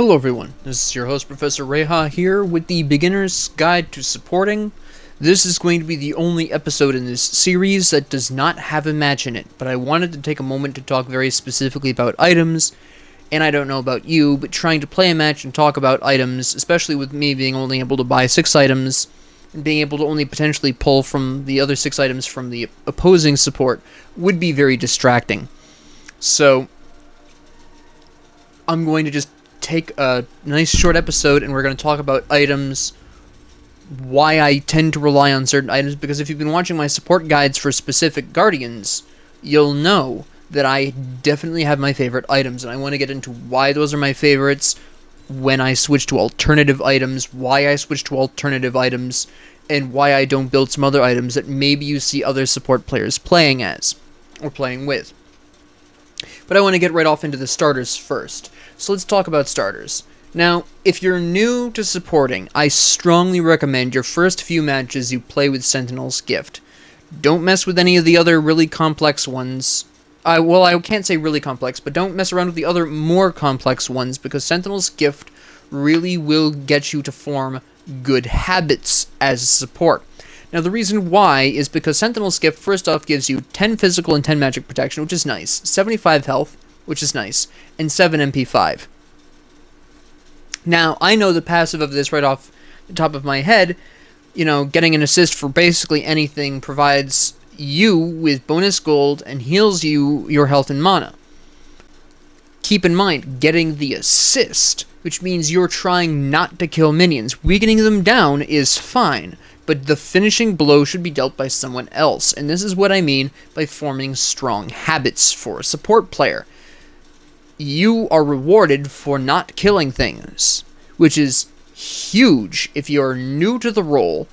Hello everyone, this is your host Professor Reha here with the Beginner's Guide to Supporting. This is going to be the only episode in this series that does not have a match in it, but I wanted to take a moment to talk very specifically about items, and I don't know about you, but trying to play a match and talk about items, especially with me being only able to buy 6 items, and being able to only potentially pull from the other 6 items from the opposing support, would be very distracting. So, I'm going to just take a nice short episode and we're going to talk about items, why I tend to rely on certain items, because if you've been watching my support guides for specific Guardians, you'll know that I definitely have my favorite items, and I want to get into why those are my favorites, when I switch to alternative items, why I switch to alternative items, and why I don't build some other items that maybe you see other support players playing as, or playing with. But I want to get right off into the starters first. So let's talk about starters. Now, if you're new to supporting, I strongly recommend your first few matches you play with Sentinel's Gift. Don't mess with any of the other really complex ones. I can't say really complex, but don't mess around with the other more complex ones, because Sentinel's Gift really will get you to form good habits as support. Now, the reason why is because Sentinel's Gift, first off, gives you 10 physical and 10 magic protection, which is nice, 75 health, which is nice, and 7 MP5. Now, I know the passive of this right off the top of my head. You know, getting an assist for basically anything provides you with bonus gold and heals you your health and mana. Keep in mind, getting the assist, which means you're trying not to kill minions. Weakening them down is fine, but the finishing blow should be dealt by someone else, and this is what I mean by forming strong habits for a support player. You are rewarded for not killing things, which is huge if you're new to the role,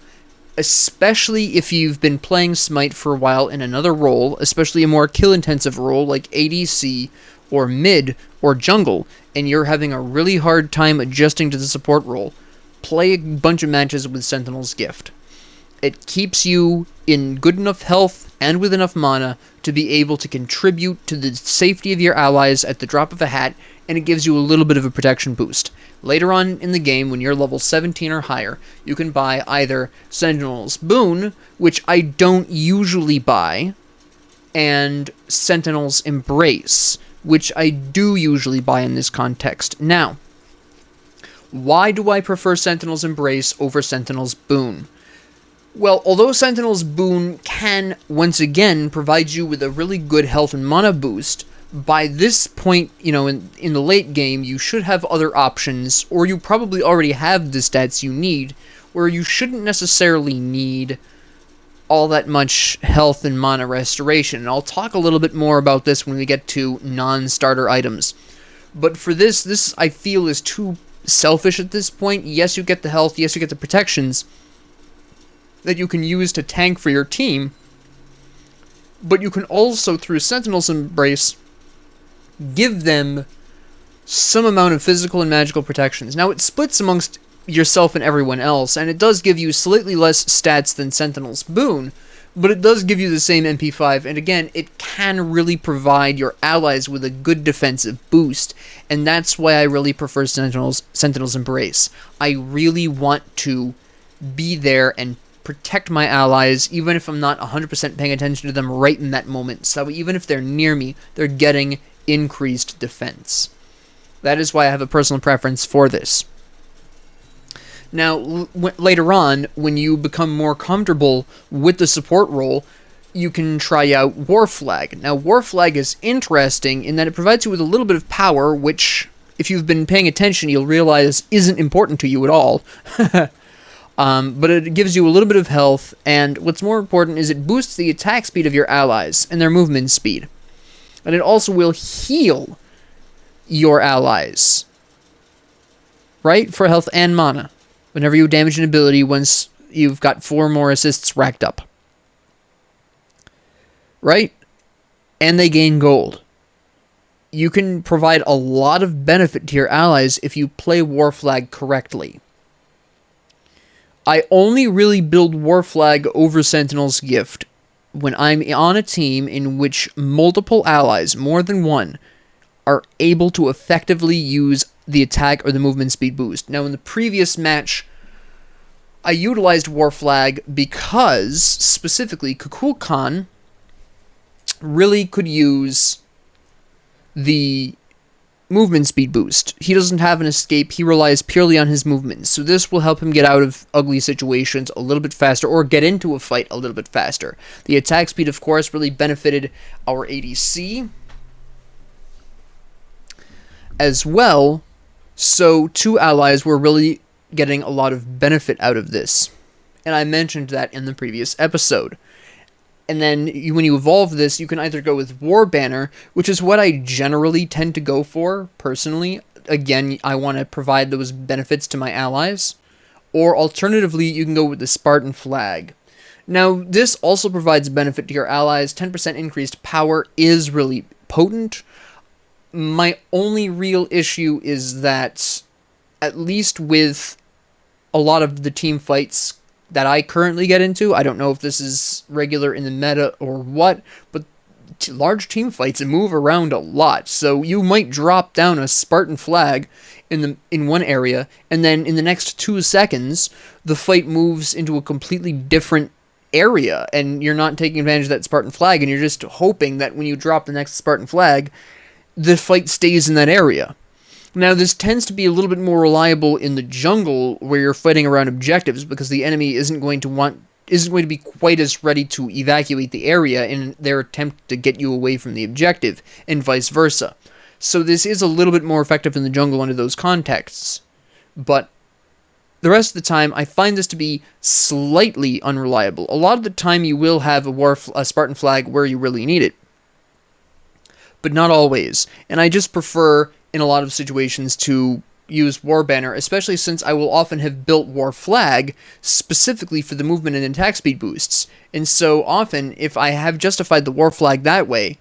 especially if you've been playing Smite for a while in another role, especially a more kill-intensive role like ADC or mid or jungle, and you're having a really hard time adjusting to the support role. Play a bunch of matches with Sentinel's Gift. It keeps you in good enough health and with enough mana to be able to contribute to the safety of your allies at the drop of a hat, and it gives you a little bit of a protection boost. Later on in the game, when you're level 17 or higher, you can buy either Sentinel's Boon, which I don't usually buy, and Sentinel's Embrace, which I do usually buy in this context. Now, why do I prefer Sentinel's Embrace over Sentinel's Boon? Well, although Sentinel's Boon can, once again, provide you with a really good health and mana boost, by this point, you know, in the late game, you should have other options, or you probably already have the stats you need, where you shouldn't necessarily need all that much health and mana restoration. And I'll talk a little bit more about this when we get to non-starter items. But for this I feel is too selfish at this point. Yes, you get the health, yes, you get the protections that you can use to tank for your team, but you can also, through Sentinel's Embrace, give them some amount of physical and magical protections. Now, it splits amongst yourself and everyone else, and it does give you slightly less stats than Sentinel's Boon, but it does give you the same MP5, and again, it can really provide your allies with a good defensive boost, and that's why I really prefer Sentinel's Embrace. I really want to be there and protect my allies, even if I'm not 100% paying attention to them right in that moment, so even if they're near me, they're getting increased defense. That is why I have a personal preference for this. Now, later on, when you become more comfortable with the support role, you can try out War Flag. Now, War Flag is interesting in that it provides you with a little bit of power, which, if you've been paying attention, you'll realize isn't important to you at all. But it gives you a little bit of health, and what's more important is it boosts the attack speed of your allies and their movement speed. And it also will heal your allies, right, for health and mana, whenever you damage an ability once you've got 4 more assists racked up. Right? And they gain gold. You can provide a lot of benefit to your allies if you play War Flag correctly. I only really build War Flag over Sentinel's Gift when I'm on a team in which multiple allies, more than one, are able to effectively use the attack or the movement speed boost. Now, in the previous match, I utilized War Flag because, specifically, Kukulkan really could use the movement speed boost. He doesn't have an escape, he relies purely on his movement, so this will help him get out of ugly situations a little bit faster, or get into a fight a little bit faster. The attack speed, of course, really benefited our ADC as well, so two allies were really getting a lot of benefit out of this, and I mentioned that in the previous episode. And then when you evolve this, you can either go with War Banner, which is what I generally tend to go for, personally. Again, I want to provide those benefits to my allies. Or alternatively, you can go with the Spartan Flag. Now, this also provides benefit to your allies. 10% increased power is really potent. My only real issue is that, at least with a lot of the team fights that I currently get into, I don't know if this is regular in the meta or what, but large team fights move around a lot, so you might drop down a Spartan Flag in one area, and then in the next 2 seconds, the fight moves into a completely different area, and you're not taking advantage of that Spartan Flag, and you're just hoping that when you drop the next Spartan Flag, the fight stays in that area. Now, this tends to be a little bit more reliable in the jungle, where you're fighting around objectives, because the enemy isn't going to be quite as ready to evacuate the area in their attempt to get you away from the objective, and vice versa. So this is a little bit more effective in the jungle under those contexts. But the rest of the time, I find this to be slightly unreliable. A lot of the time, you will have a Spartan Flag where you really need it, but not always. And I just prefer, in a lot of situations, to use War Banner, especially since I will often have built War Flag specifically for the movement and attack speed boosts. And so often, if I have justified the War Flag that way,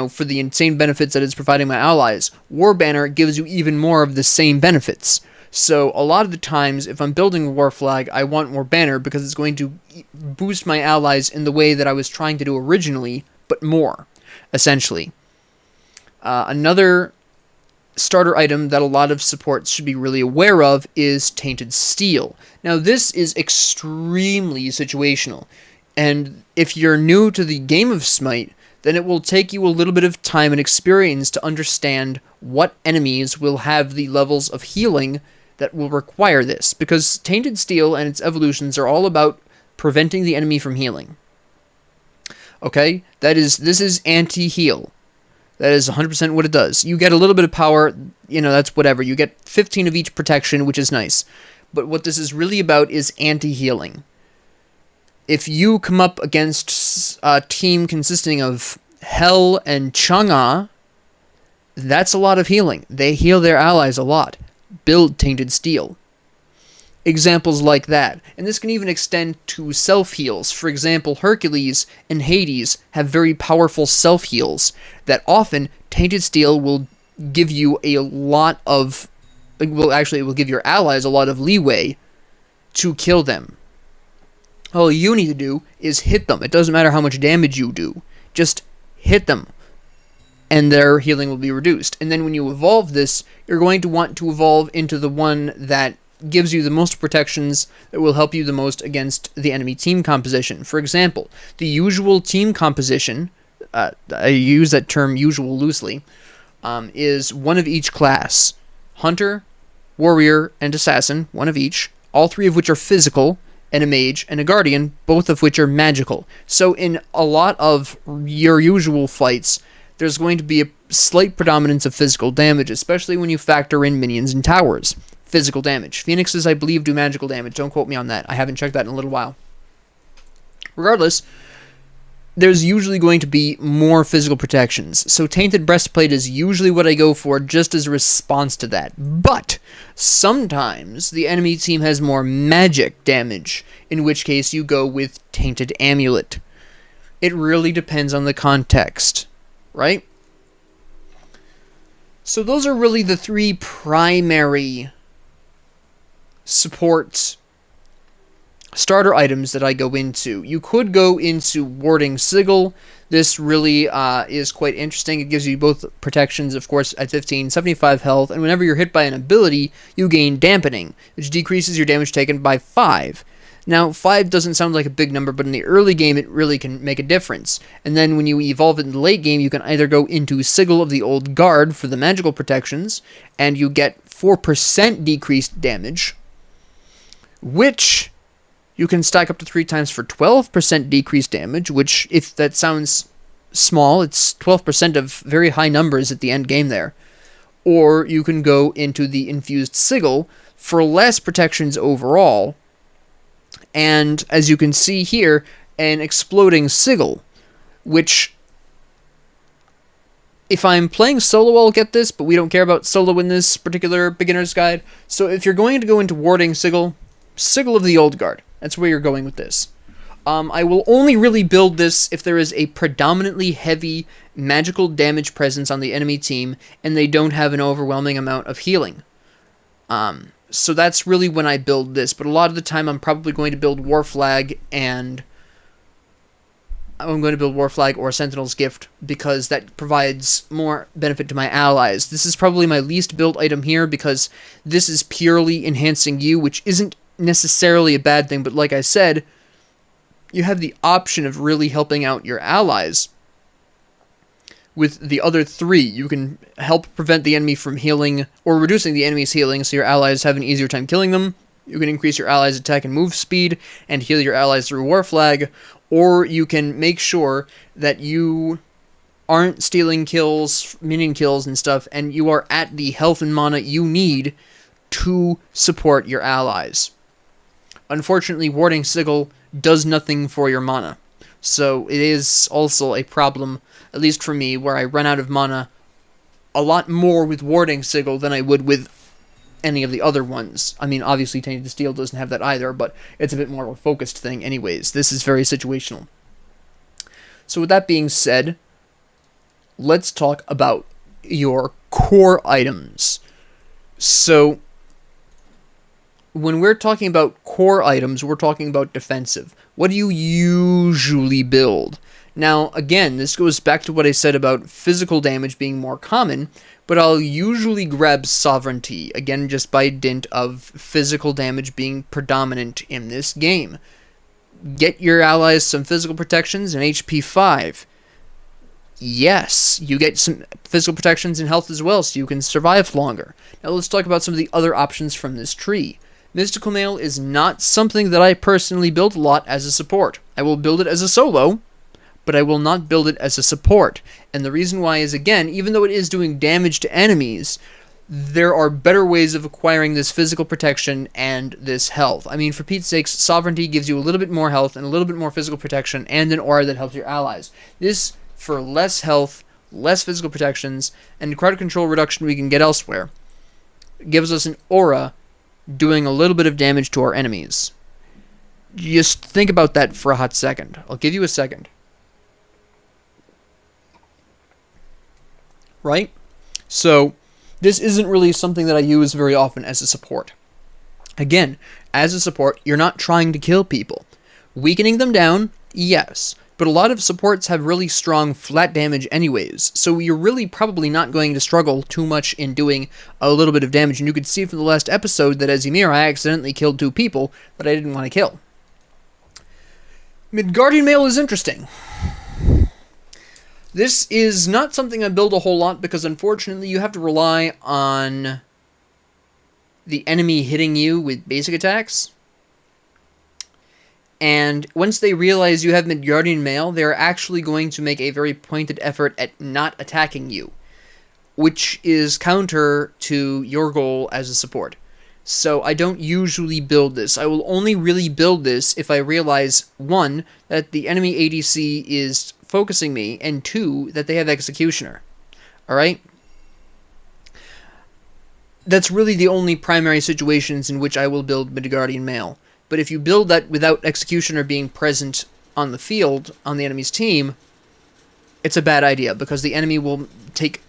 for the insane benefits that it's providing my allies, War Banner gives you even more of the same benefits. So a lot of the times, if I'm building War Flag, I want War Banner because it's going to boost my allies in the way that I was trying to do originally, but more, essentially. Another starter item that a lot of supports should be really aware of is Tainted Steel. Now, this is extremely situational, and if you're new to the game of Smite, then it will take you a little bit of time and experience to understand what enemies will have the levels of healing that will require this, because Tainted Steel and its evolutions are all about preventing the enemy from healing. Okay? This is anti-heal. That is 100% what it does. You get a little bit of power, that's whatever. You get 15 of each protection, which is nice. But what this is really about is anti-healing. If you come up against a team consisting of Hell and Chang'e, that's a lot of healing. They heal their allies a lot. Build Tainted Steel. Examples like that. And this can even extend to self-heals. For example, Hercules and Hades have very powerful self-heals that often Tainted Steel will give you a lot of... it will give your allies a lot of leeway to kill them. All you need to do is hit them. It doesn't matter how much damage you do. Just hit them, and their healing will be reduced. And then when you evolve this, you're going to want to evolve into the one that gives you the most protections, that will help you the most against the enemy team composition. For example, the usual team composition, I use that term usual loosely, is one of each class. Hunter, Warrior, and Assassin, one of each, all three of which are physical, and a Mage, and a Guardian, both of which are magical. So in a lot of your usual fights, there's going to be a slight predominance of physical damage, especially when you factor in minions and towers. Physical damage. Phoenixes, I believe, do magical damage. Don't quote me on that. I haven't checked that in a little while. Regardless, there's usually going to be more physical protections. So Tainted Breastplate is usually what I go for just as a response to that. But sometimes the enemy team has more magic damage, in which case you go with Tainted Amulet. It really depends on the context, right? So those are really the three primary support starter items that I go into. You could go into Warding Sigil. This really is quite interesting. It gives you both protections, of course, at 15, 75 health, and whenever you're hit by an ability, you gain Dampening, which decreases your damage taken by 5. Now, 5 doesn't sound like a big number, but in the early game, it really can make a difference. And then when you evolve it in the late game, you can either go into Sigil of the Old Guard for the magical protections, and you get 4% decreased damage, which you can stack up to 3 times for 12% decreased damage, which, if that sounds small, it's 12% of very high numbers at the end game there. Or you can go into the Infused Sigil for less protections overall, and as you can see here, an Exploding Sigil, which, if I'm playing solo, I'll get this, but we don't care about solo in this particular beginner's guide. So if you're going to go into Warding Sigil, Sigil of the Old Guard. That's where you're going with this. I will only really build this if there is a predominantly heavy magical damage presence on the enemy team, and they don't have an overwhelming amount of healing. So that's really when I build this, but a lot of the time I'm probably going to build War Flag or Sentinel's Gift, because that provides more benefit to my allies. This is probably my least built item here, because this is purely enhancing you, which isn't necessarily a bad thing, but like I said, you have the option of really helping out your allies. With the other 3, you can help prevent the enemy from healing, or reducing the enemy's healing, so your allies have an easier time killing them. You can increase your allies' attack and move speed, and heal your allies through War Flag, or you can make sure that you aren't stealing kills, minion kills and stuff, and you are at the health and mana you need to support your allies. Unfortunately, Warding Sigil does nothing for your mana, so it is also a problem, at least for me, where I run out of mana a lot more with Warding Sigil than I would with any of the other ones. I mean, obviously Tainted Steel doesn't have that either, but it's a bit more of a focused thing anyways. This is very situational. So with that being said, let's talk about your core items. So when we're talking about core items, we're talking about defensive. What do you usually build? Now, again, this goes back to what I said about physical damage being more common, but I'll usually grab Sovereignty, again, just by dint of physical damage being predominant in this game. Get your allies some physical protections and HP 5. Yes, you get some physical protections and health as well, so you can survive longer. Now let's talk about some of the other options from this tree. Mystical Mail is not something that I personally build a lot as a support. I will build it as a solo, but I will not build it as a support. And the reason why is, again, even though it is doing damage to enemies, there are better ways of acquiring this physical protection and this health. I mean, for Pete's sakes, Sovereignty gives you a little bit more health and a little bit more physical protection and an aura that helps your allies. This, for less health, less physical protections, and crowd control reduction we can get elsewhere, gives us an aura doing a little bit of damage to our enemies. Just think about that for a hot second. I'll give you a second. Right? So, this isn't really something that I use very often as a support. Again, as a support, you're not trying to kill people. Weakening them down, yes, but a lot of supports have really strong flat damage anyways, so you're really probably not going to struggle too much in doing a little bit of damage. And you could see from the last episode that as Ymir, I accidentally killed 2 people that I didn't want to kill. Midgardian Mail is interesting. This is not something I build a whole lot because unfortunately you have to rely on the enemy hitting you with basic attacks. And once they realize you have Midgardian Mail, they're actually going to make a very pointed effort at not attacking you, which is counter to your goal as a support. So I don't usually build this. I will only really build this if I realize, 1, that the enemy ADC is focusing me, and 2, that they have Executioner. Alright? That's really the only primary situations in which I will build Midgardian Mail. But if you build that without Executioner being present on the field, on the enemy's team, it's a bad idea, because the enemy will take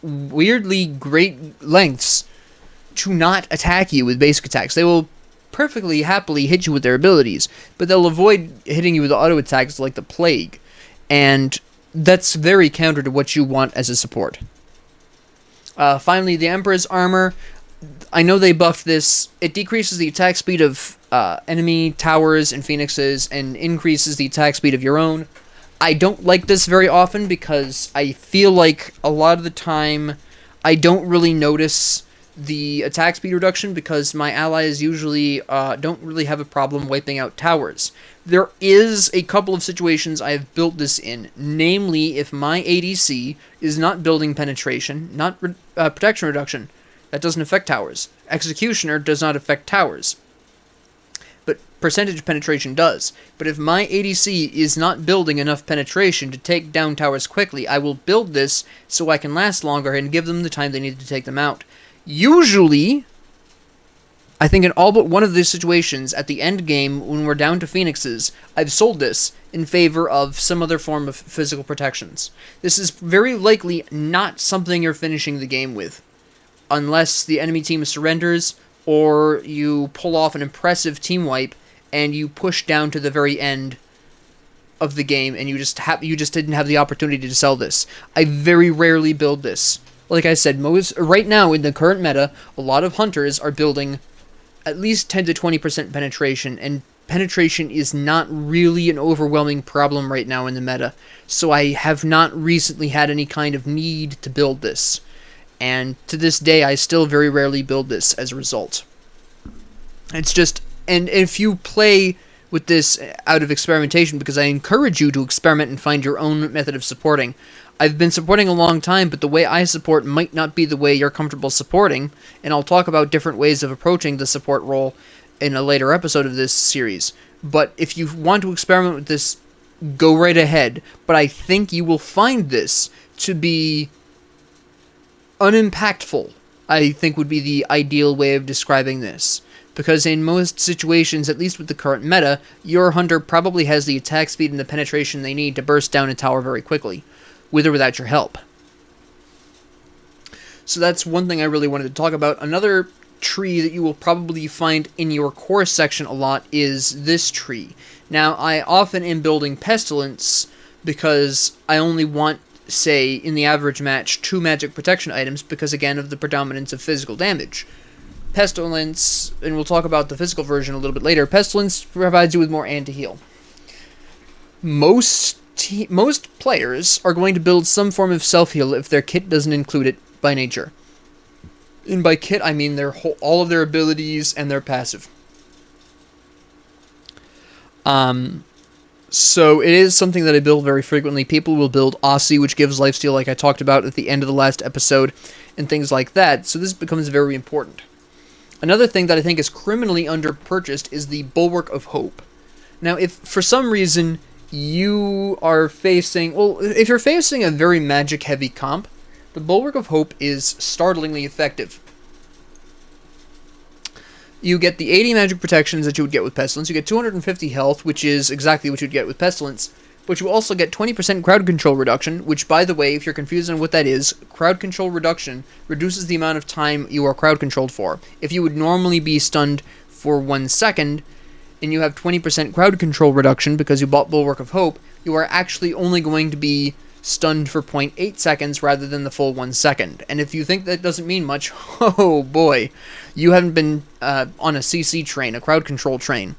weirdly great lengths to not attack you with basic attacks. They will perfectly happily hit you with their abilities, but they'll avoid hitting you with auto attacks like the Plague, and that's very counter to what you want as a support. Finally, the Emperor's Armor. I know they buffed this. It decreases the attack speed of enemy towers and phoenixes and increases the attack speed of your own. I don't like this very often because I feel like a lot of the time I don't really notice the attack speed reduction because my allies usually don't really have a problem wiping out towers. There is a couple of situations I have built this in, namely if my ADC is not building penetration, not protection reduction. That doesn't affect towers. Executioner does not affect towers, but percentage penetration does. But if my ADC is not building enough penetration to take down towers quickly, I will build this so I can last longer and give them the time they need to take them out. Usually, I think in all but one of these situations, at the end game, when we're down to phoenixes, I've sold this in favor of some other form of physical protections. This is very likely not something you're finishing the game with, unless the enemy team surrenders, or you pull off an impressive team wipe, and you push down to the very end of the game, and you just didn't have the opportunity to sell this. I very rarely build this. Like I said, right now in the current meta, a lot of hunters are building at least 10 to 20% penetration, and penetration is not really an overwhelming problem right now in the meta, so I have not recently had any kind of need to build this. And to this day, I still very rarely build this as a result. It's just, and if you play with this out of experimentation, because I encourage you to experiment and find your own method of supporting. I've been supporting a long time, but the way I support might not be the way you're comfortable supporting, and I'll talk about different ways of approaching the support role in a later episode of this series. But if you want to experiment with this, go right ahead. But I think you will find this to be unimpactful, I think would be the ideal way of describing this. Because in most situations, at least with the current meta, your hunter probably has the attack speed and the penetration they need to burst down a tower very quickly, with or without your help. So that's one thing I really wanted to talk about. Another tree that you will probably find in your core section a lot is this tree. Now, I often am building Pestilence because I only want, say, in the average match, 2 magic protection items because, again, of the predominance of physical damage. Pestilence, and we'll talk about the physical version a little bit later, Pestilence provides you with more anti-heal. Most players are going to build some form of self-heal if their kit doesn't include it by nature. And by kit, I mean all of their abilities and their passive. So it is something that I build very frequently. People will build Aussie, which gives lifesteal, like I talked about at the end of the last episode, and things like that. So this becomes very important. Another thing that I think is criminally underpurchased is the Bulwark of Hope. Now, if for some reason you are facing, well, if you're facing a very magic-heavy comp, the Bulwark of Hope is startlingly effective. You get the 80 magic protections that you would get with Pestilence. You get 250 health, which is exactly what you'd get with Pestilence. But you also get 20% crowd control reduction, which, by the way, if you're confused on what that is, crowd control reduction reduces the amount of time you are crowd controlled for. If you would normally be stunned for 1 second, and you have 20% crowd control reduction because you bought Bulwark of Hope, you are actually only going to be stunned for 0.8 seconds rather than the full 1 second. And if you think that doesn't mean much, oh boy, you haven't been on a CC train, a crowd control train.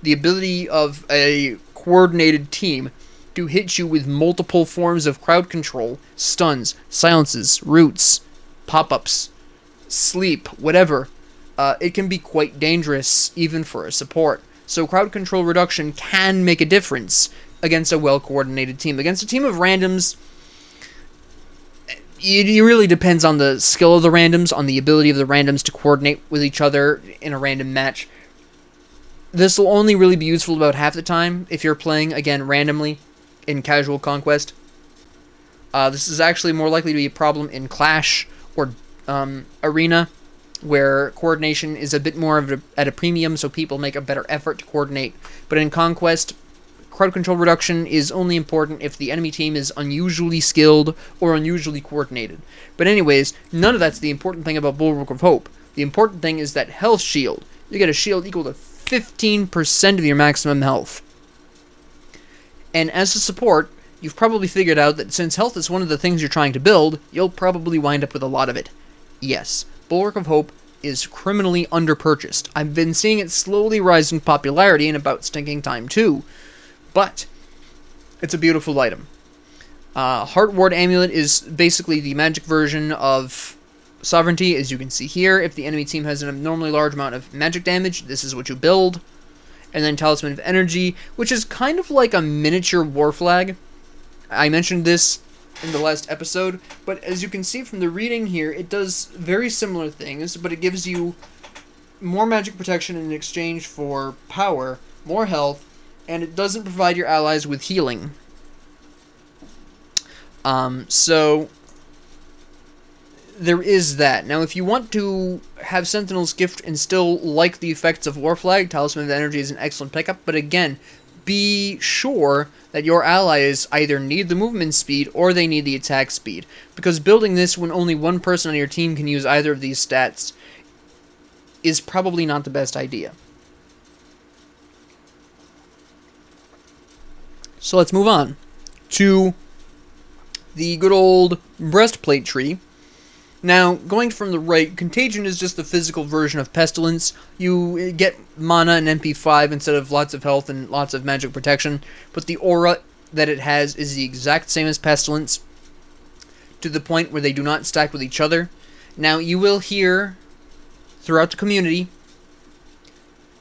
The ability of a coordinated team to hit you with multiple forms of crowd control, stuns, silences, roots, pop-ups, sleep, whatever, it can be quite dangerous even for a support. So crowd control reduction can make a difference against a well-coordinated team. Against a team of randoms, it really depends on the skill of the randoms, on the ability of the randoms to coordinate with each other in a random match. This will only really be useful about half the time if you're playing, again, randomly in casual conquest. This is actually more likely to be a problem in Clash or Arena, where coordination is a bit more at a premium, so people make a better effort to coordinate. But in Conquest, crowd control reduction is only important if the enemy team is unusually skilled or unusually coordinated. But anyways, none of that's the important thing about Bulwark of Hope. The important thing is that Health Shield you get a shield equal to 15% of your maximum health. And as a support, you've probably figured out that since health is one of the things you're trying to build, you'll probably wind up with a lot of it. Yes, Bulwark of Hope is criminally underpurchased. I've been seeing it slowly rise in popularity and about stinking time too, but it's a beautiful item. Heartward Amulet is basically the magic version of Sovereignty, as you can see here. If the enemy team has an abnormally large amount of magic damage, this is what you build. And then Talisman of Energy, which is kind of like a miniature war flag. I mentioned this in the last episode, but as you can see from the reading here, it does very similar things, but it gives you more magic protection in exchange for power, more health, and it doesn't provide your allies with healing. So there is that. Now, if you want to have Sentinel's Gift and still like the effects of Warflag, Talisman of Energy is an excellent pickup, but again, be sure that your allies either need the movement speed or they need the attack speed, because building this when only one person on your team can use either of these stats is probably not the best idea. So let's move on to the good old breastplate tree. Now, going from the right, Contagion is just the physical version of Pestilence. You get mana and MP5 instead of lots of health and lots of magic protection, but the aura that it has is the exact same as Pestilence, to the point where they do not stack with each other. Now, you will hear throughout the community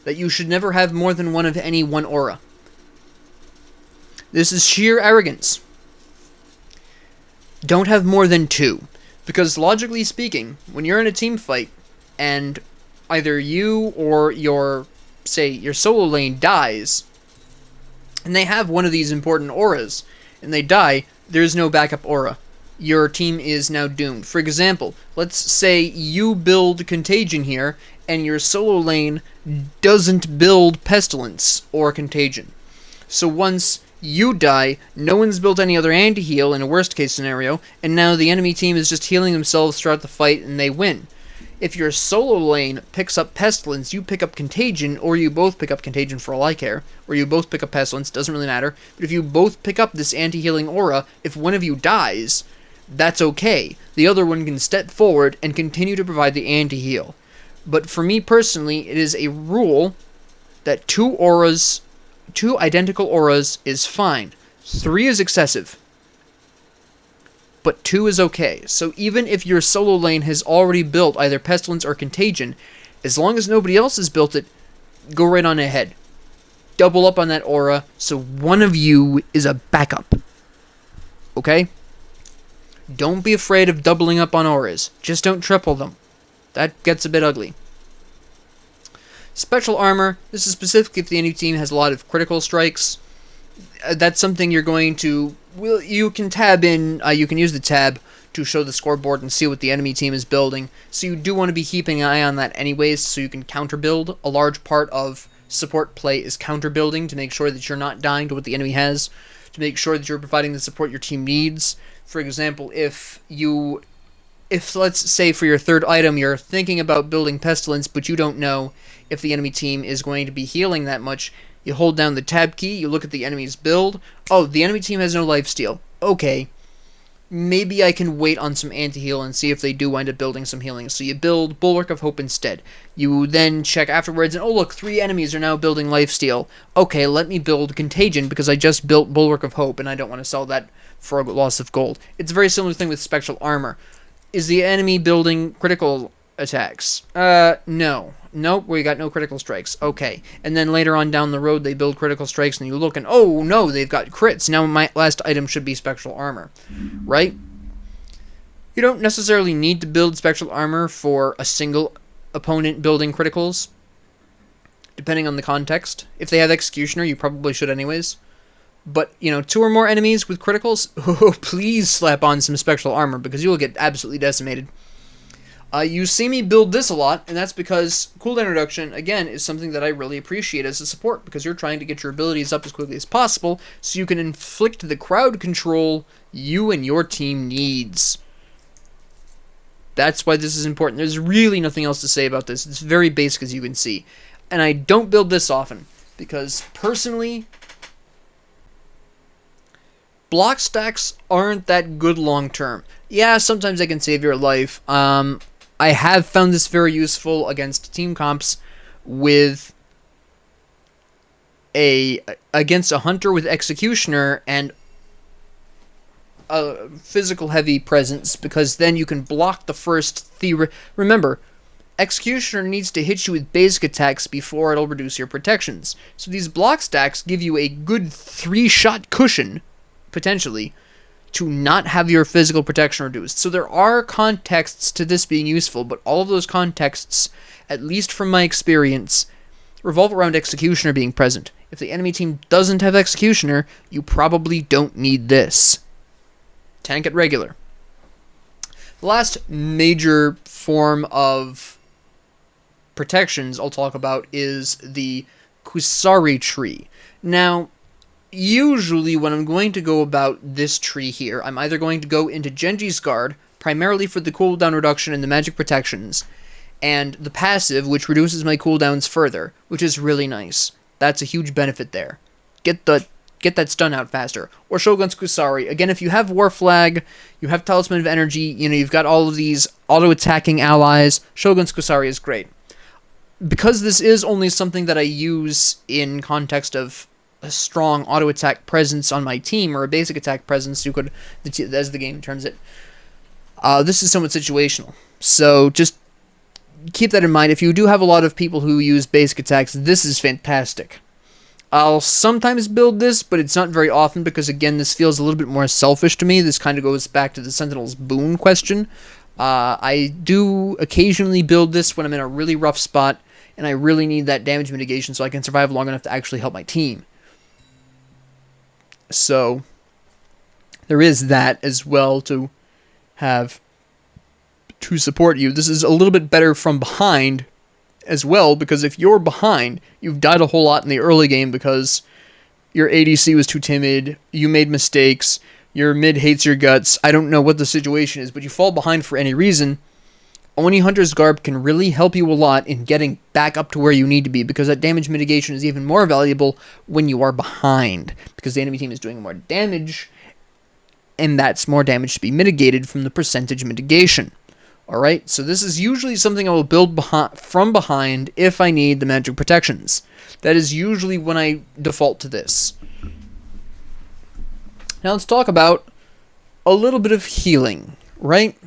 that you should never have more than one of any one aura. This is sheer arrogance. Don't have more than two. Because logically speaking, when you're in a team fight, and either you or your solo lane dies, and they have one of these important auras, and they die, there's no backup aura. Your team is now doomed. For example, let's say you build Contagion here, and your solo lane doesn't build Pestilence or Contagion. So once you die, no one's built any other anti-heal in a worst case scenario, and now the enemy team is just healing themselves throughout the fight and they win. If your solo lane picks up Pestilence, you pick up Contagion, or you both pick up Contagion for all I care, or you both pick up Pestilence, doesn't really matter, but if you both pick up this anti-healing aura, if one of you dies, that's okay. The other one can step forward and continue to provide the anti-heal. But for me personally, it is a rule that two identical auras is fine. 3 is excessive. But 2 is okay. So even if your solo lane has already built either Pestilence or Contagion, as long as nobody else has built it, go right on ahead. Double up on that aura, so one of you is a backup. Okay? Don't be afraid of doubling up on auras. Just don't triple them. That gets a bit ugly. Special armor, this is specifically if the enemy team has a lot of critical strikes. That's something you're going to... Well, you can tab in, you can use the tab to show the scoreboard and see what the enemy team is building. So you do want to be keeping an eye on that anyways, so you can counter-build. A large part of support play is counter-building to make sure that you're not dying to what the enemy has, to make sure that you're providing the support your team needs. For example, if let's say for your third item you're thinking about building Pestilence, but you don't know if the enemy team is going to be healing that much, you hold down the tab key, you look at the enemy's build. Oh, the enemy team has no lifesteal. Okay, maybe I can wait on some anti-heal and see if they do wind up building some healing. So you build Bulwark of Hope instead. You then check afterwards, and oh look, 3 enemies are now building lifesteal. Okay, let me build Contagion because I just built Bulwark of Hope and I don't want to sell that for a loss of gold. It's a very similar thing with Spectral Armor. Is the enemy building critical attacks? No. Nope, we got no critical strikes. Okay. And then later on down the road, they build critical strikes, and you look and, oh no, they've got crits. Now my last item should be Spectral Armor. Right? You don't necessarily need to build Spectral Armor for a single opponent building criticals, depending on the context. If they have Executioner, you probably should anyways. But, 2 or more enemies with criticals, oh, please slap on some Spectral Armor, because you will get absolutely decimated. You see me build this a lot, and that's because Cooldown Reduction, again, is something that I really appreciate as a support, because you're trying to get your abilities up as quickly as possible, so you can inflict the crowd control you and your team needs. That's why this is important. There's really nothing else to say about this. It's very basic, as you can see. And I don't build this often, because personally, block stacks aren't that good long term. Yeah, sometimes they can save your life. I have found this very useful against team comps with against a hunter with executioner and a physical heavy presence, because then you can block the first remember, executioner needs to hit you with basic attacks before it'll reduce your protections. So these block stacks give you a good 3-shot cushion, potentially, to not have your physical protection reduced. So there are contexts to this being useful, but all of those contexts, at least from my experience, revolve around executioner being present. If the enemy team doesn't have executioner, you probably don't need this. Tank it regular. The last major form of protections I'll talk about is the Kusari Tree. Now, usually when I'm going to go about this tree here, I'm either going to go into Genji's Guard, primarily for the cooldown reduction and the magic protections, and the passive, which reduces my cooldowns further, which is really nice. That's a huge benefit there. Get that stun out faster. Or Shogun's Kusari. Again, if you have War Flag, you have Talisman of Energy, you've got all of these auto-attacking allies, Shogun's Kusari is great. Because this is only something that I use in context of a strong auto-attack presence on my team, or a basic attack presence, as the game terms it, this is somewhat situational. So just keep that in mind. If you do have a lot of people who use basic attacks, this is fantastic. I'll sometimes build this, but it's not very often, because again, this feels a little bit more selfish to me. This kind of goes back to the Sentinel's boon question. I do occasionally build this when I'm in a really rough spot, and I really need that damage mitigation so I can survive long enough to actually help my team. So, there is that as well to have to support you. This is a little bit better from behind as well, because if you're behind, you've died a whole lot in the early game because your ADC was too timid, you made mistakes, your mid hates your guts, I don't know what the situation is, but you fall behind for any reason. Oni Hunter's Garb can really help you a lot in getting back up to where you need to be, because that damage mitigation is even more valuable when you are behind, because the enemy team is doing more damage, and that's more damage to be mitigated from the percentage mitigation. Alright, so this is usually something I will build from behind if I need the magic protections. That is usually when I default to this. Now let's talk about a little bit of healing, right?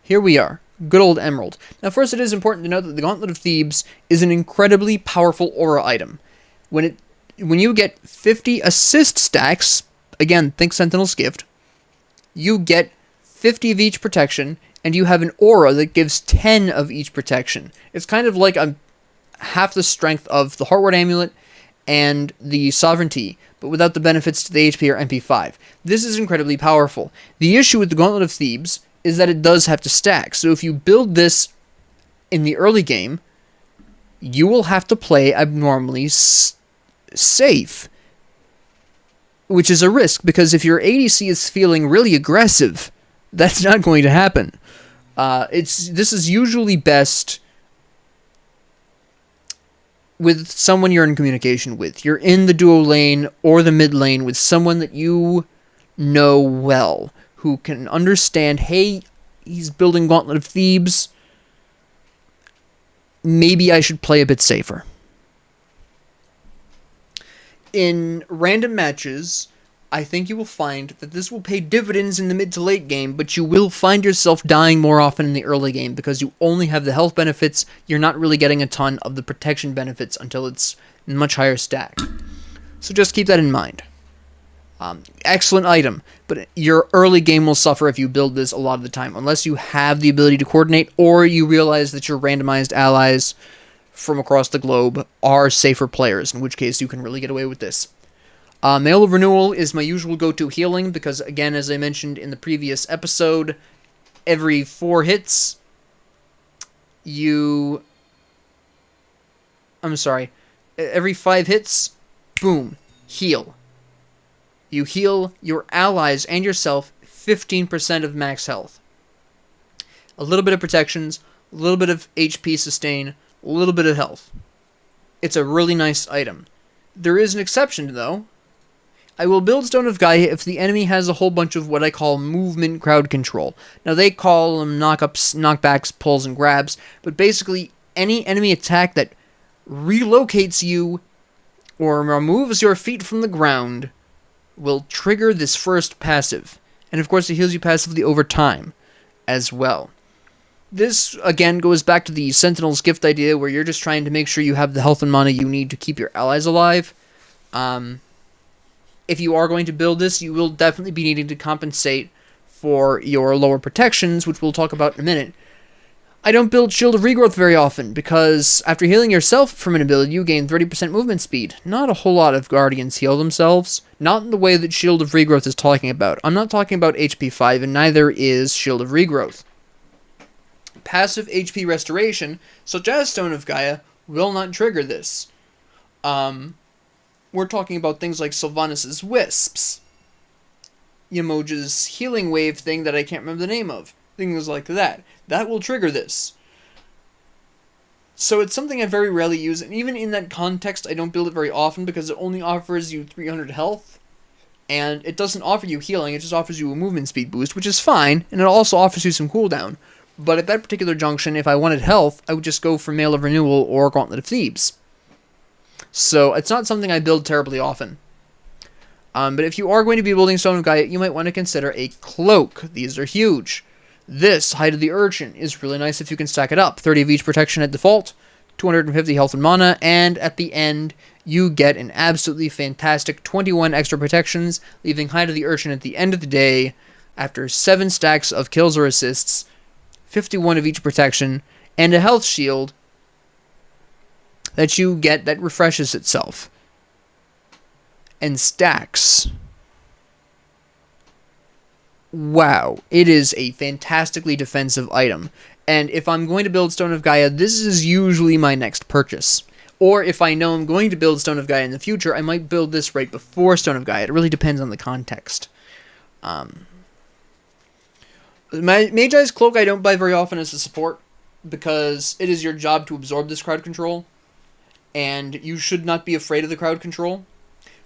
Here we are, good old Emerald. Now first, it is important to note that the Gauntlet of Thebes is an incredibly powerful aura item. When you get 50 assist stacks, again, think Sentinel's Gift, you get 50 of each protection, and you have an aura that gives 10 of each protection. It's kind of like half the strength of the Heartward Amulet and the Sovereignty, but without the benefits to the HP or MP5. This is incredibly powerful. The issue with the Gauntlet of Thebes is that it does have to stack. So if you build this in the early game, you will have to play abnormally safe, which is a risk, because if your ADC is feeling really aggressive, that's not going to happen. This is usually best with someone you're in communication with. You're in the duo lane or the mid lane with someone that you know well, who can understand, hey, he's building Gauntlet of Thebes, maybe I should play a bit safer. In random matches, I think you will find that this will pay dividends in the mid to late game, but you will find yourself dying more often in the early game because you only have the health benefits. You're not really getting a ton of the protection benefits until it's much higher stack. So just keep that in mind. Excellent item, but your early game will suffer if you build this a lot of the time, unless you have the ability to coordinate, or you realize that your randomized allies from across the globe are safer players, in which case you can really get away with this. Mantle of Renewal is my usual go-to healing, because again, as I mentioned in the previous episode, every 4 hits, every 5 hits, boom, heal. You heal your allies and yourself 15% of max health. A little bit of protections, a little bit of HP sustain, a little bit of health. It's a really nice item. There is an exception, though. I will build Stone of Gaia if the enemy has a whole bunch of what I call movement crowd control. Now, they call them knockups, knockbacks, pulls, and grabs, but basically any enemy attack that relocates you or removes your feet from the ground will trigger this first passive. And of course, it heals you passively over time as well. This, again, goes back to the Sentinel's Gift idea, where you're just trying to make sure you have the health and mana you need to keep your allies alive. If you are going to build this, you will definitely be needing to compensate for your lower protections, which we'll talk about in a minute. I don't build Shield of Regrowth very often, because after healing yourself from an ability, you gain 30% movement speed. Not a whole lot of Guardians heal themselves. Not in the way that Shield of Regrowth is talking about. I'm not talking about HP 5, and neither is Shield of Regrowth. Passive HP restoration, such as Stone of Gaia, will not trigger this. We're talking about things like Sylvanas' Wisps, Yamoja's Healing Wave thing that I can't remember the name of. Things like that. That will trigger this. So it's something I very rarely use, and even in that context, I don't build it very often because it only offers you 300 health, and it doesn't offer you healing, it just offers you a movement speed boost, which is fine, and it also offers you some cooldown. But at that particular junction, if I wanted health, I would just go for Mail of Renewal or Gauntlet of Thebes. So it's not something I build terribly often. But if you are going to be building Stone of Gaia, you might want to consider a Cloak. These are huge. This, Height of the Urchin, is really nice if you can stack it up. 30 of each protection at default, 250 health and mana, and at the end, you get an absolutely fantastic 21 extra protections, leaving Height of the Urchin at the end of the day, after 7 stacks of kills or assists, 51 of each protection, and a health shield that you get that refreshes itself and stacks. Wow, it is a fantastically defensive item. And if I'm going to build Stone of Gaia, this is usually my next purchase. Or if I know I'm going to build Stone of Gaia in the future, I might build this right before Stone of Gaia. It really depends on the context. Magi's Cloak I don't buy very often as a support, because it is your job to absorb this crowd control, and you should not be afraid of the crowd control.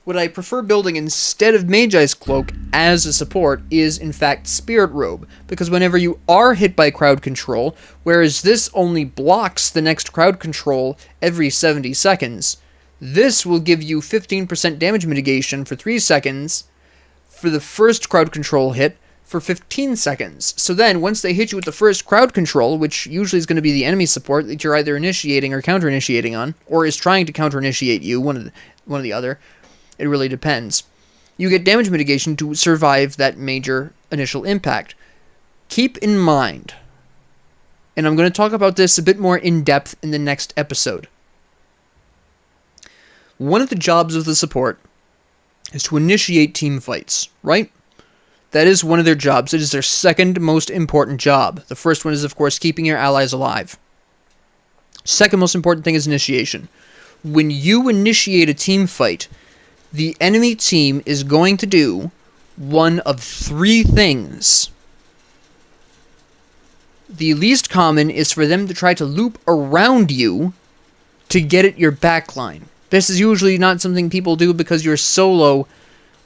What I prefer building instead of Magi's Cloak as a support is, in fact, Spirit Robe, because whenever you are hit by crowd control, whereas this only blocks the next crowd control every 70 seconds, this will give you 15% damage mitigation for 3 seconds for the first crowd control hit for 15 seconds. So then, once they hit you with the first crowd control, which usually is going to be the enemy support that you're either initiating or counter-initiating on, or is trying to counter-initiate you, one or the other, it really depends. You get damage mitigation to survive that major initial impact. Keep in mind, and I'm going to talk about this a bit more in depth in the next episode, one of the jobs of the support is to initiate team fights, right? That is one of their jobs. It is their second most important job. The first one is, of course, keeping your allies alive. Second most important thing is initiation. When you initiate a team fight, the enemy team is going to do one of 3 things. The least common is for them to try to loop around you to get at your backline. This is usually not something people do because your solo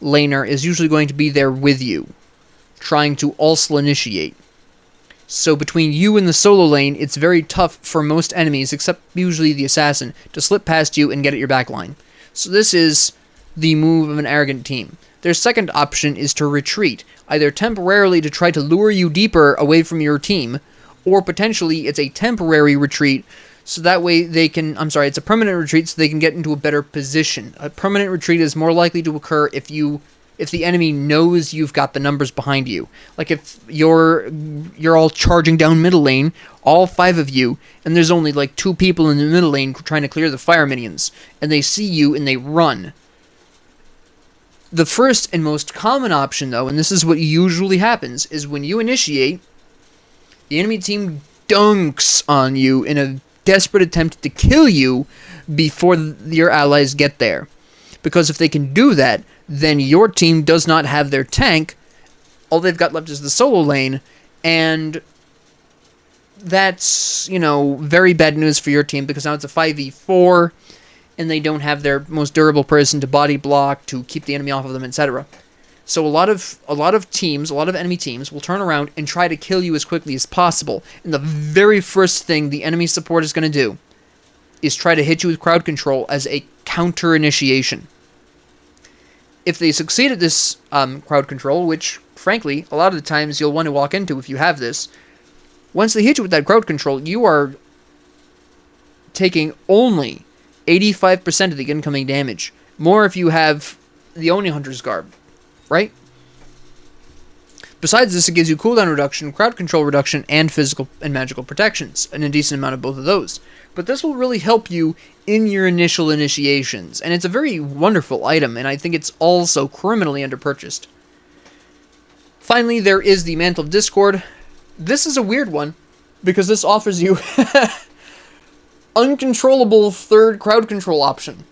laner is usually going to be there with you, trying to also initiate. So between you and the solo lane, it's very tough for most enemies, except usually the assassin, to slip past you and get at your backline. So this is the move of an arrogant team. Their second option is to retreat, either temporarily to try to lure you deeper away from your team, or potentially it's a temporary retreat, so that way they can, it's a permanent retreat so they can get into a better position. A permanent retreat is more likely to occur if the enemy knows you've got the numbers behind you. Like if you're all charging down middle lane, all 5 of you, and there's only like 2 people in the middle lane trying to clear the fire minions, and they see you and they run. The first and most common option, though, and this is what usually happens, is when you initiate, the enemy team dunks on you in a desperate attempt to kill you before your allies get there. Because if they can do that, then your team does not have their tank, all they've got left is the solo lane, and that's, you know, very bad news for your team, because now it's a 5v4, and they don't have their most durable person to body block, to keep the enemy off of them, etc. So a lot of enemy teams will turn around and try to kill you as quickly as possible. And the very first thing the enemy support is going to do is try to hit you with crowd control as a counter initiation. If they succeed at this crowd control, which, frankly, a lot of the times you'll want to walk into if you have this, once they hit you with that crowd control, you are taking only 85% of the incoming damage. More if you have the Oni Hunter's Garb, right? Besides this, it gives you cooldown reduction, crowd control reduction, and physical and magical protections, and a decent amount of both of those. But this will really help you in your initial initiations, and it's a very wonderful item, and I think it's also criminally underpurchased. Finally, there is the Mantle of Discord. This is a weird one, because this offers you uncontrollable third crowd control option.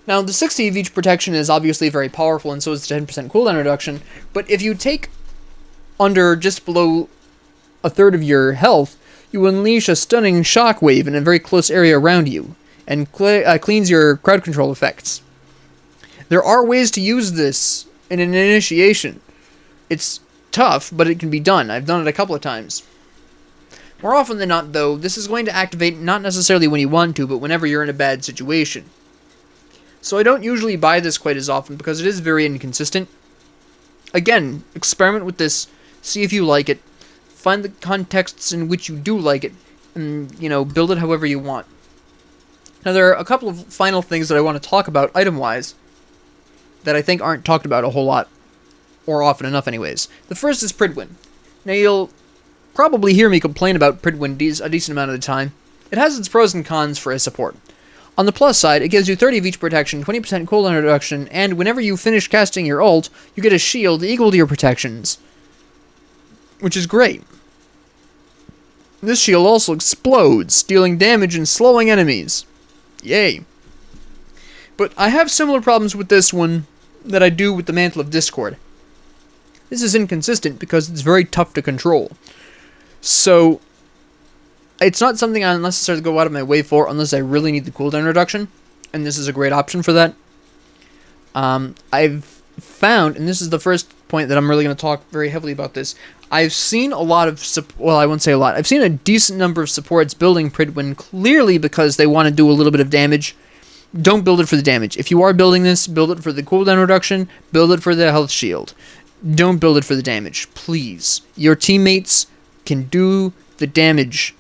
Now, the 60 of each protection is obviously very powerful, and so is the 10% cooldown reduction, but if you take under just below a third of your health, you unleash a stunning shockwave in a very close area around you, and cleans your crowd control effects. There are ways to use this in an initiation. It's tough, but it can be done. I've done it a couple of times. More often than not, though, this is going to activate not necessarily when you want to, but whenever you're in a bad situation. So I don't usually buy this quite as often, because it is very inconsistent. Again, experiment with this, see if you like it, find the contexts in which you do like it, and, you know, build it however you want. Now, there are a couple of final things that I want to talk about, item-wise, that I think aren't talked about a whole lot, or often enough anyways. The first is Pridwin. Now, you'll probably hear me complain about Pridwin a decent amount of the time. It has its pros and cons for a support. On the plus side, it gives you 30 of each protection, 20% cooldown reduction, and whenever you finish casting your ult, you get a shield equal to your protections, which is great. This shield also explodes, dealing damage and slowing enemies. Yay. But I have similar problems with this one that I do with the Mantle of Discord. This is inconsistent because it's very tough to control. So, it's not something I'll necessarily go out of my way for unless I really need the cooldown reduction, and this is a great option for that. I've found, and this is the first point that I'm really going to talk very heavily about this, I've seen a lot of, well, I won't say a lot, I've seen a decent number of supports building Pridwin clearly because they want to do a little bit of damage. Don't build it for the damage. If you are building this, build it for the cooldown reduction, build it for the health shield. Don't build it for the damage, please. Your teammates can do the damage.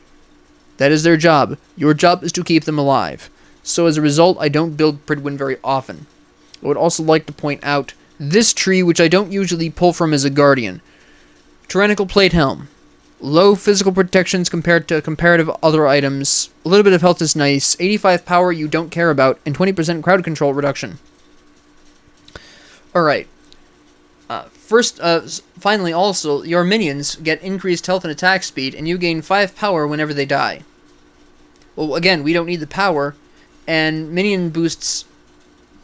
That is their job. Your job is to keep them alive. So as a result, I don't build Pridwin very often. I would also like to point out this tree, which I don't usually pull from as a guardian. Tyrannical Plate Helm. Low physical protections compared to comparative other items. A little bit of health is nice. 85 power you don't care about. And 20% crowd control reduction. Alright. Finally, also, your minions get increased health and attack speed, and you gain 5 power whenever they die. Well, again, we don't need the power, and minion boosts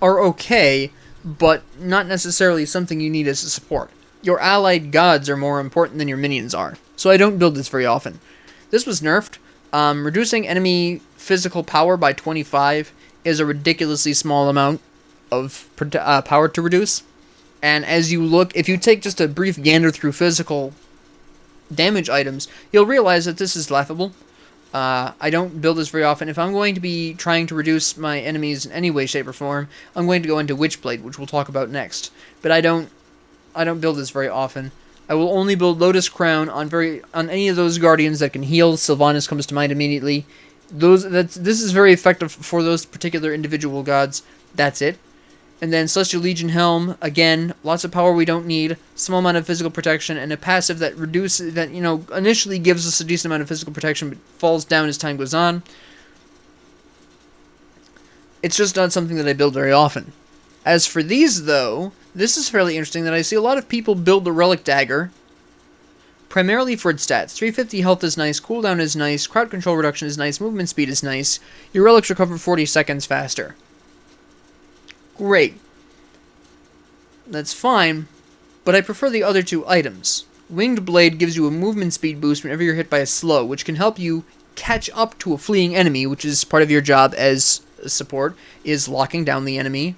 are okay, but not necessarily something you need as a support. Your allied gods are more important than your minions are, so I don't build this very often. This was nerfed. Reducing enemy physical power by 25 is a ridiculously small amount of power to reduce. And as you look, if you take just a brief gander through physical damage items, you'll realize that this is laughable. I don't build this very often. If I'm going to be trying to reduce my enemies in any way, shape, or form, I'm going to go into Witchblade, which we'll talk about next. But I don't build this very often. I will only build Lotus Crown on any of those guardians that can heal. Sylvanas comes to mind immediately. This is very effective for those particular individual gods. That's it. And then Celestial Legion Helm, again, lots of power we don't need, small amount of physical protection, and a passive that initially gives us a decent amount of physical protection, but falls down as time goes on. It's just not something that I build very often. As for these, though, this is fairly interesting that I see a lot of people build the Relic Dagger, primarily for its stats. 350 health is nice, cooldown is nice, crowd control reduction is nice, movement speed is nice, your relics recover 40 seconds faster. Great. That's fine, but I prefer the other two items. Winged Blade gives you a movement speed boost whenever you're hit by a slow, which can help you catch up to a fleeing enemy, which is part of your job as a support, is locking down the enemy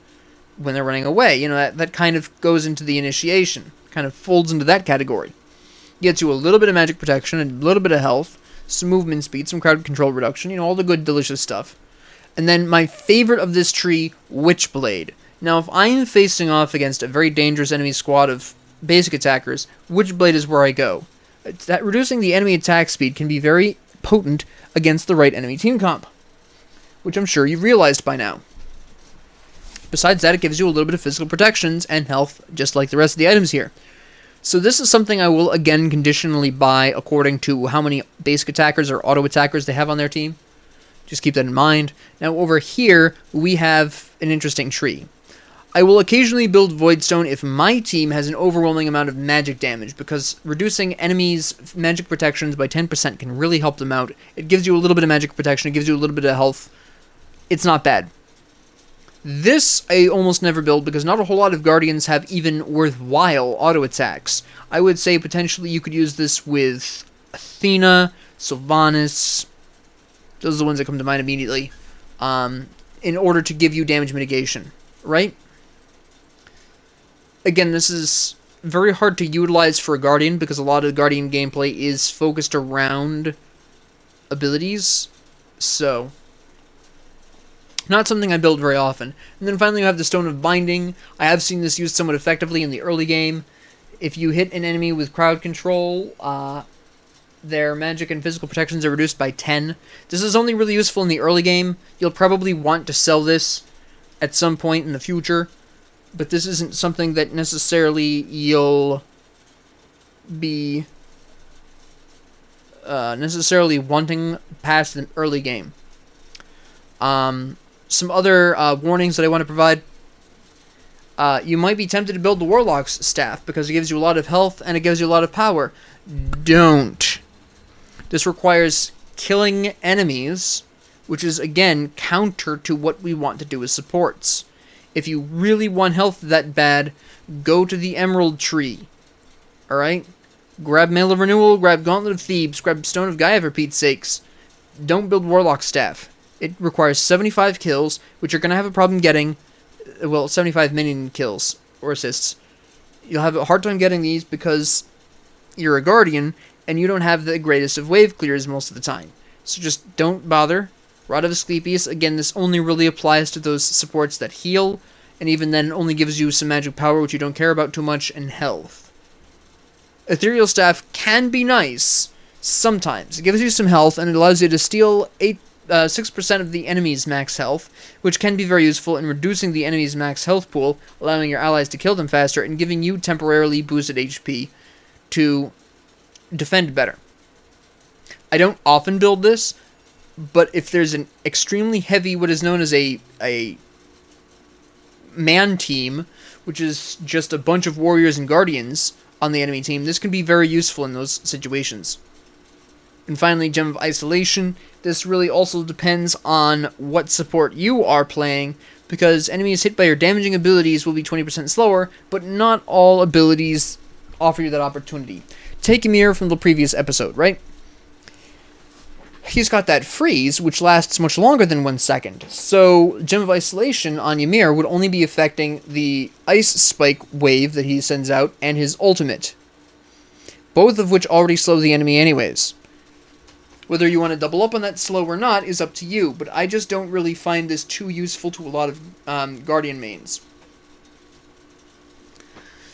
when they're running away. You know, that kind of goes into the initiation, kind of folds into that category. Gets you a little bit of magic protection, a little bit of health, some movement speed, some crowd control reduction, you know, all the good, delicious stuff. And then my favorite of this tree, Witchblade. Now, if I'm facing off against a very dangerous enemy squad of basic attackers, Witchblade is where I go. That reducing the enemy attack speed can be very potent against the right enemy team comp, which I'm sure you've realized by now. Besides that, it gives you a little bit of physical protections and health, just like the rest of the items here. So this is something I will, again, conditionally buy according to how many basic attackers or auto attackers they have on their team. Just keep that in mind. Now, over here, we have an interesting tree. I will occasionally build Voidstone if my team has an overwhelming amount of magic damage, because reducing enemies' magic protections by 10% can really help them out. It gives you a little bit of magic protection, it gives you a little bit of health. It's not bad. This I almost never build because not a whole lot of Guardians have even worthwhile auto attacks. I would say potentially you could use this with Athena, Sylvanas. Those are the ones that come to mind immediately. In order to give you damage mitigation, right? Again, this is very hard to utilize for a Guardian because a lot of Guardian gameplay is focused around abilities. So, not something I build very often. And then finally you have the Stone of Binding. I have seen this used somewhat effectively in the early game. If you hit an enemy with crowd control, their magic and physical protections are reduced by 10. This is only really useful in the early game. You'll probably want to sell this at some point in the future, but this isn't something that necessarily you'll be necessarily wanting past the early game. Some other warnings that I want to provide. You might be tempted to build the Warlock's Staff because it gives you a lot of health and it gives you a lot of power. Don't. This requires killing enemies, which is, again, counter to what we want to do as supports. If you really want health that bad, go to the Emerald Tree. Alright? Grab Mantle of Renewal, grab Gauntlet of Thebes, grab Stone of Gaia for Pete's sakes. Don't build Warlock's Staff. It requires 75 kills, which you're going to have a problem getting. Well, 75 minion kills or assists. You'll have a hard time getting these because you're a Guardian and you don't have the greatest of wave clears most of the time. So just don't bother. Rod of Asclepius, again, this only really applies to those supports that heal, and even then only gives you some magic power, which you don't care about too much, and health. Ethereal Staff can be nice sometimes. It gives you some health, and it allows you to steal 6% of the enemy's max health, which can be very useful in reducing the enemy's max health pool, allowing your allies to kill them faster, and giving you temporarily boosted HP to defend better. I don't often build this, but if there's an extremely heavy, what is known as a man team, which is just a bunch of warriors and guardians on the enemy team, this can be very useful in those situations. And finally, Gem of Isolation. This really also depends on what support you are playing, because enemies hit by your damaging abilities will be 20% slower, but not all abilities offer you that opportunity. Take Ymir from the previous episode, right? He's got that freeze, which lasts much longer than 1 second. So, Gem of Isolation on Ymir would only be affecting the Ice Spike wave that he sends out and his ultimate. Both of which already slow the enemy anyways. Whether you want to double up on that slow or not is up to you, but I just don't really find this too useful to a lot of Guardian mains.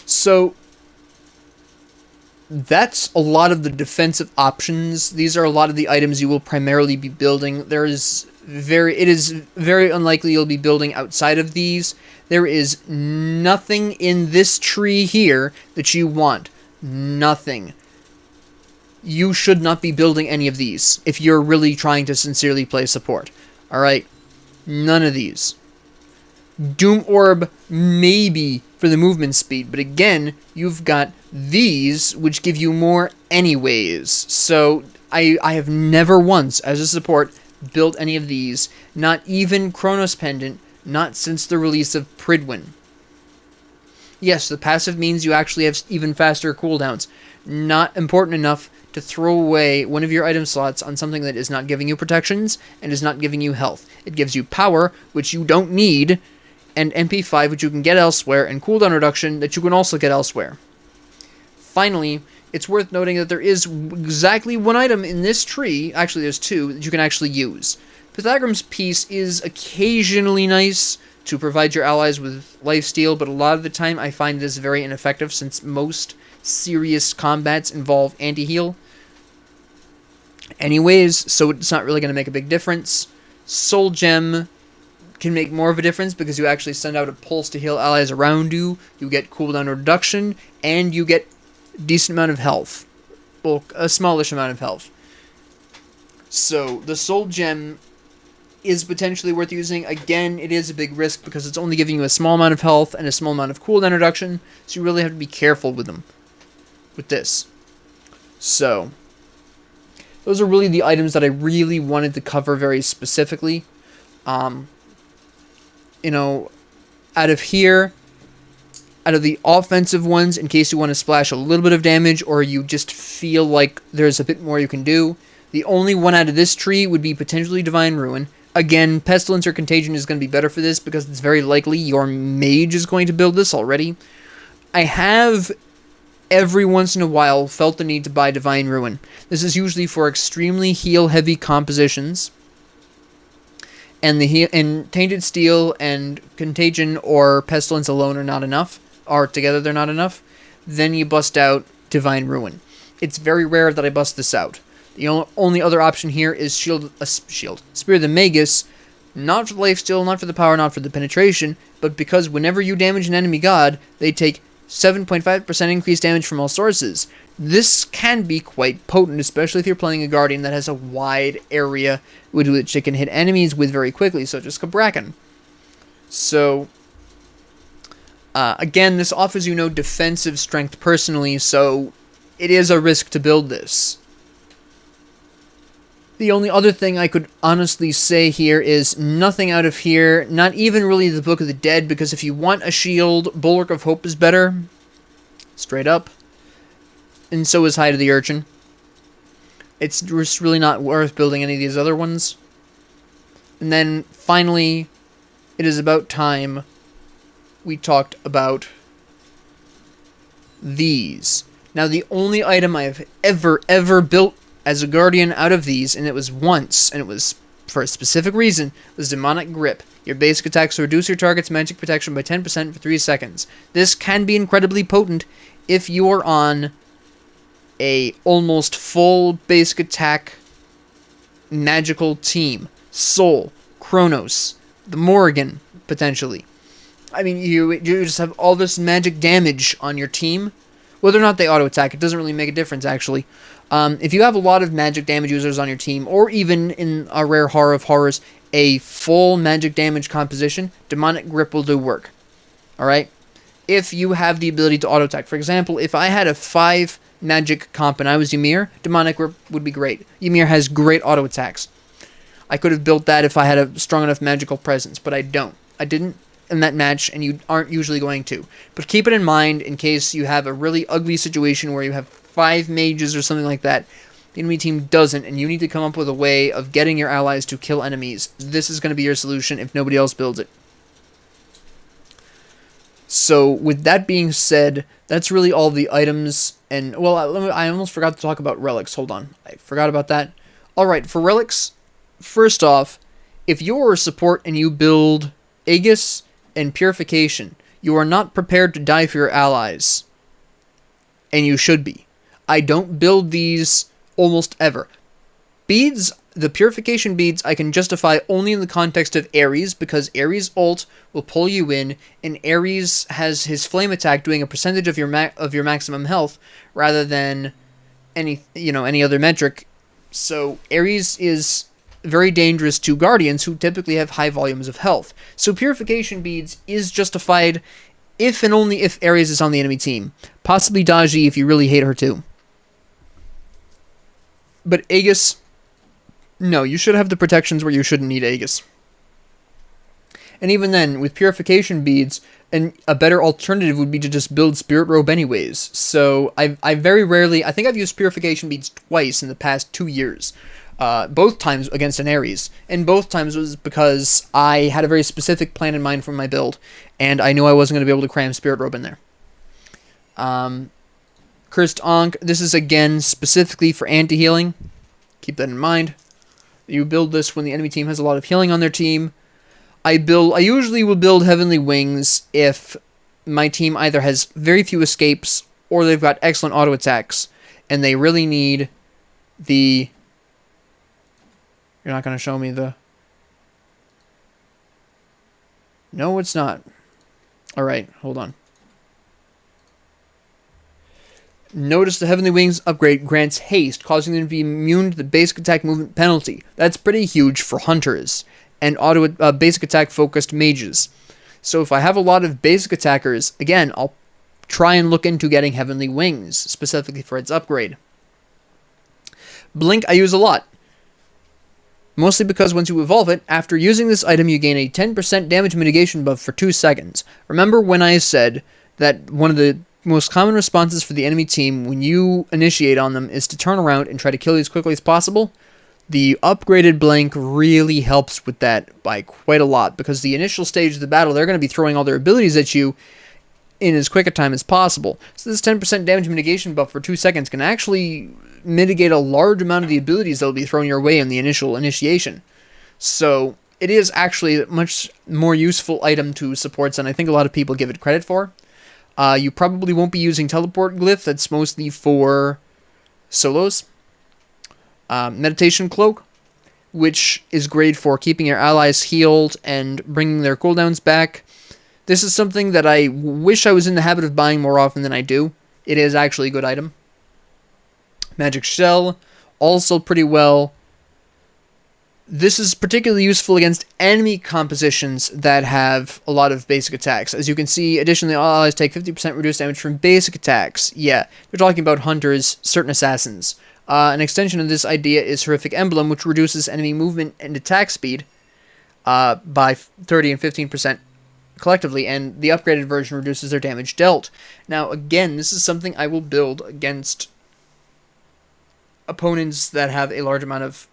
So, that's a lot of the defensive options. These are a lot of the items you will primarily be building. It is very unlikely you'll be building outside of these. There is nothing in this tree here that you want. Nothing. You should not be building any of these if you're really trying to sincerely play support. Alright? None of these. Doom Orb, maybe for the movement speed, but again, you've got these, which give you more anyways. So, I have never once, as a support, built any of these. Not even Chronos Pendant, not since the release of Pridwin. Yes, the passive means you actually have even faster cooldowns. not important enough to throw away one of your item slots on something that is not giving you protections and is not giving you health. It gives you power, which you don't need, and MP5, which you can get elsewhere, and cooldown reduction that you can also get elsewhere. Finally, it's worth noting that there is exactly one item in this tree, actually there's two, that you can actually use. Pythagram's Piece is occasionally nice to provide your allies with lifesteal, but a lot of the time I find this very ineffective since most serious combats involve anti-heal anyways, so it's not really going to make a big difference. Soul Gem can make more of a difference because you actually send out a pulse to heal allies around you, you get cooldown reduction, and you get a decent amount of health. Well, a smallish amount of health. So, the Soul Gem is potentially worth using. Again, it is a big risk because it's only giving you a small amount of health and a small amount of cooldown reduction, so you really have to be careful with them. With this. So, those are really the items that I really wanted to cover very specifically. You know, out of here, out of the offensive ones, in case you want to splash a little bit of damage or you just feel like there's a bit more you can do, the only one out of this tree would be potentially Divine Ruin. Again, Pestilence or Contagion is going to be better for this because it's very likely your mage is going to build this already. I have every once in a while felt the need to buy Divine Ruin. This is usually for extremely heal-heavy compositions. And Tainted Steel and Contagion or Pestilence alone are not enough. Or together they're not enough. Then you bust out Divine Ruin. It's very rare that I bust this out. The only other option here is Spear the Magus. Not for the lifesteal, not for the power, not for the penetration, but because whenever you damage an enemy god, they take 7.5% increased damage from all sources. This can be quite potent, especially if you're playing a Guardian that has a wide area with which it can hit enemies with very quickly, such as Cabrakan. So, again, this offers you no defensive strength personally, so it is a risk to build this. The only other thing I could honestly say here is nothing out of here, not even really the Book of the Dead, because if you want a shield, Bulwark of Hope is better. Straight up. And so is Hide of the Urchin. It's just really not worth building any of these other ones. And then, finally, it is about time we talked about these. Now, the only item I've ever built as a Guardian out of these, and it was once, and it was for a specific reason, was Demonic Grip. Your basic attacks reduce your target's magic protection by 10% for 3 seconds. This can be incredibly potent if you are on a almost full basic attack magical team. Soul, Chronos, the Morrigan, potentially. I mean, you just have all this magic damage on your team. Whether or not they auto-attack, it doesn't really make a difference, actually. If you have a lot of magic damage users on your team, or even in a rare horror of horrors, a full magic damage composition, Demonic Grip will do work. Alright? If you have the ability to auto-attack. For example, if I had a 5 magic comp and I was Ymir, Demonic Grip would be great. Ymir has great auto-attacks. I could have built that if I had a strong enough magical presence, but I don't. I didn't in that match, and you aren't usually going to. But keep it in mind in case you have a really ugly situation where you have 5 mages or something like that. The enemy team doesn't, and you need to come up with a way of getting your allies to kill enemies. This is going to be your solution if nobody else builds it. So, with that being said, that's really all the items. And, well, I almost forgot to talk about relics. Hold on. I forgot about that. Alright, for relics, first off, if you're a support and you build Aegis and Purification, you are not prepared to die for your allies. And you should be. I don't build these almost ever. Beads, the Purification Beads, I can justify only in the context of Ares, because Ares' ult will pull you in, and Ares has his flame attack doing a percentage of your maximum health, rather than any other metric. So Ares is very dangerous to Guardians, who typically have high volumes of health. So Purification Beads is justified if and only if Ares is on the enemy team. Possibly Daji if you really hate her too. But Aegis, no, you should have the protections where you shouldn't need Aegis. And even then, with Purification Beads, and a better alternative would be to just build Spirit Robe anyways. So I very rarely, I think I've used Purification Beads twice in the past 2 years. Both times against an Ares, and both times was because I had a very specific plan in mind for my build, and I knew I wasn't going to be able to cram Spirit Robe in there. Cursed Ankh, this is again specifically for anti-healing. Keep that in mind. You build this when the enemy team has a lot of healing on their team. I usually will build Heavenly Wings if my team either has very few escapes or they've got excellent auto attacks, and they really need the... You're not going to show me the... No, it's not. Alright, hold on. Notice the Heavenly Wings upgrade grants haste, causing them to be immune to the basic attack movement penalty. That's pretty huge for hunters and basic attack focused mages. So if I have a lot of basic attackers, again, I'll try and look into getting Heavenly Wings, specifically for its upgrade. Blink I use a lot. Mostly because once you evolve it, after using this item you gain a 10% damage mitigation buff for 2 seconds. Remember when I said that one of the most common responses for the enemy team when you initiate on them is to turn around and try to kill you as quickly as possible? The upgraded Blink really helps with that by quite a lot, because the initial stage of the battle, they're going to be throwing all their abilities at you in as quick a time as possible. So this 10% damage mitigation buff for 2 seconds can actually mitigate a large amount of the abilities that will be thrown your way in the initial initiation. So it is actually a much more useful item to supports than I think a lot of people give it credit for. You probably won't be using Teleport Glyph, that's mostly for solos. Meditation Cloak, which is great for keeping your allies healed and bringing their cooldowns back. This is something that I wish I was in the habit of buying more often than I do. It is actually a good item. Magic Shell, also pretty well. This is particularly useful against enemy compositions that have a lot of basic attacks. As you can see, additionally, all allies take 50% reduced damage from basic attacks. Yeah, we're talking about hunters, certain assassins. An extension of this idea is Horrific Emblem, which reduces enemy movement and attack speed by 30 and 15% collectively, and the upgraded version reduces their damage dealt. Now, again, this is something I will build against opponents that have a large amount of,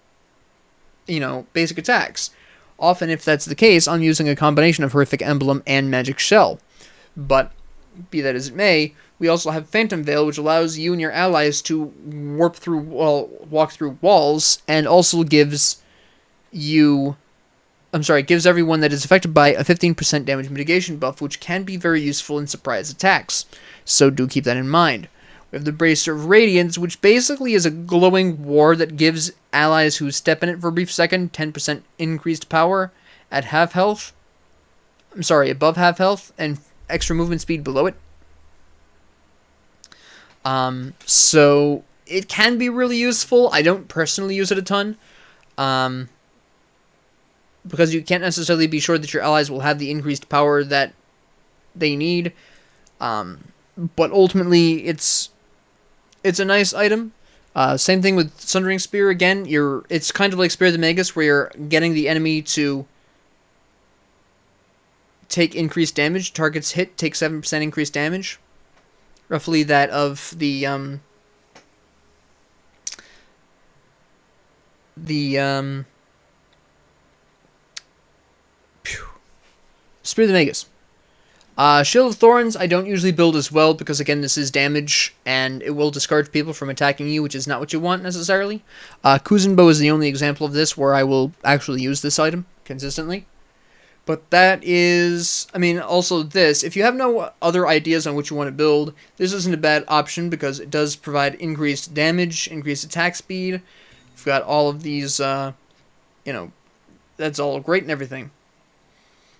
basic attacks. Often, if that's the case, I'm using a combination of Horrific Emblem and Magic Shell. But, be that as it may, we also have Phantom Veil, which allows you and your allies to walk through walls, and also gives everyone that is affected by a 15% damage mitigation buff, which can be very useful in surprise attacks. So do keep that in mind. We have the Bracer of Radiance, which basically is a glowing ward that gives allies who step in it for a brief second 10% increased power at half health. Above half health, and extra movement speed below it. So it can be really useful. I don't personally use it a ton. Because you can't necessarily be sure that your allies will have the increased power that they need. But ultimately, it's a nice item. Same thing with Sundering Spear. Again, it's kind of like Spear of the Magus, where you're getting the enemy to take increased damage. Targets hit take 7% increased damage. Roughly that of the Spear of the Magus. Shield of Thorns I don't usually build as well, because again this is damage and it will discourage people from attacking you, which is not what you want necessarily. Kuzenbo is the only example of this where I will actually use this item consistently. But that is, also this, if you have no other ideas on what you want to build, this isn't a bad option because it does provide increased damage, increased attack speed. You've got all of these, that's all great and everything.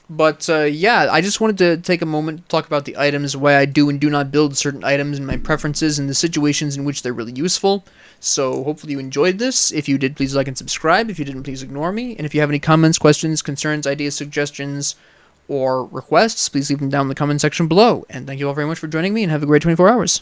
But, yeah, I just wanted to take a moment to talk about the items, why I do and do not build certain items, and my preferences, and the situations in which they're really useful. So, hopefully you enjoyed this. If you did, please like and subscribe. If you didn't, please ignore me. And if you have any comments, questions, concerns, ideas, suggestions, or requests, please leave them down in the comment section below. And thank you all very much for joining me, and have a great 24 hours.